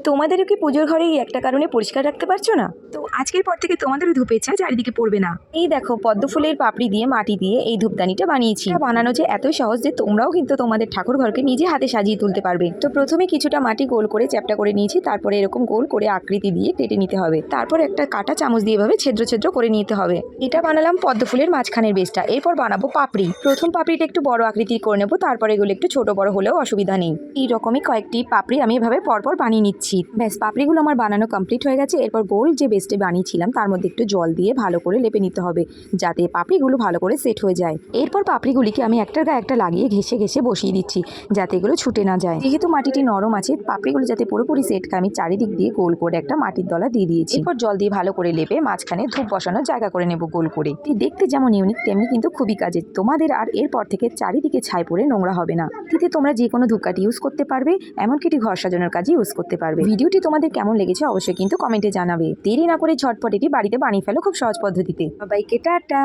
তোমাদেরও কি পুজোর ঘরে এই একটা কারণে পরিষ্কার রাখতে পারছো না? তো আজকের পর থেকে তোমাদেরও ধূপের ছায়া চারিদিকে পড়বে না। এই দেখো পদ্ম ফুলের পাপড়ি দিয়ে মাটি দিয়ে এই ধূপদানিটা বানিয়েছি। এটা বানানো যে এতই সহজ যে তোমরাও কিন্তু তোমাদের ঠাকুর ঘরকে নিজে হাতে সাজিয়ে তুলতে পারবে। তো প্রথমে কিছুটা মাটি গোল করে চ্যাপ্টা করে নিয়েছি, তারপরে এরকম গোল করে আকৃতি দিয়ে কেটে নিতে হবে। তারপর একটা কাটা চামচ দিয়ে এভাবে ছিদ্র ছিদ্র করে নিতে হবে। এটা বানালাম পদ্ম ফুলের মাঝখানের বেসটা। এরপর বানাবো পাপড়ি। প্রথম পাপড়িটা একটু বড় আকৃতির করে নেবো, তারপরে এগুলো একটু ছোট বড় হলেও অসুবিধা নেই। এই রকমই কয়েকটি পাপড়ি আমি এভাবে পরপর বানিয়ে নিচ্ছি। ব্যাস, পাপড়িগুলো আমার বানানো কমপ্লিট হয়ে গেছে। এরপর গোল যে বেসটা বানিয়েছিলাম তার মধ্যে একটু জল দিয়ে ভালো করে লেপে নিতে হবে, যাতে পাপড়িগুলো ভালো করে সেট হয়ে যায়। এরপর পাপড়িগুলিকে আমি একটার গায়ে একটা লাগিয়ে ঘেঁষে ঘেঁষে বসিয়ে দিচ্ছি, যাতে এগুলো ছুটে না যায়। যেহেতু মাটিটি নরম আছে, পাপড়িগুলো যাতে পুরোপুরি সেট খায় আমি চারিদিক দিয়ে গোল করে একটা মাটির দলা দিয়ে দিয়েছি। এরপর জল দিয়ে ভালো করে লেপে মাঝখানে ধূপ বসানোর জায়গা করে নেব গোল করে। দেখতে যেমন ইউনিক তেমনি কিন্তু খুবই কাজের। তোমাদের আর এরপর থেকে চারিদিকে ছাই পড়ে নোংরা হবে না। এতে তোমরা যে কোনো ধূপকাঠি ইউজ করতে পারবে, এমনকি এটি ঘর সাজানোর কাজে ইউজ করতে পারবে। ভিডিওটি তোমাদের কেমন লেগেছে অবশ্যই কিন্তু কমেন্টে জানাবে। দেরি না করে ঝটপট এটি বাড়িতে বানিয়ে ফেলো খুব সহজ পদ্ধতিতে। সবাইকে টাটা।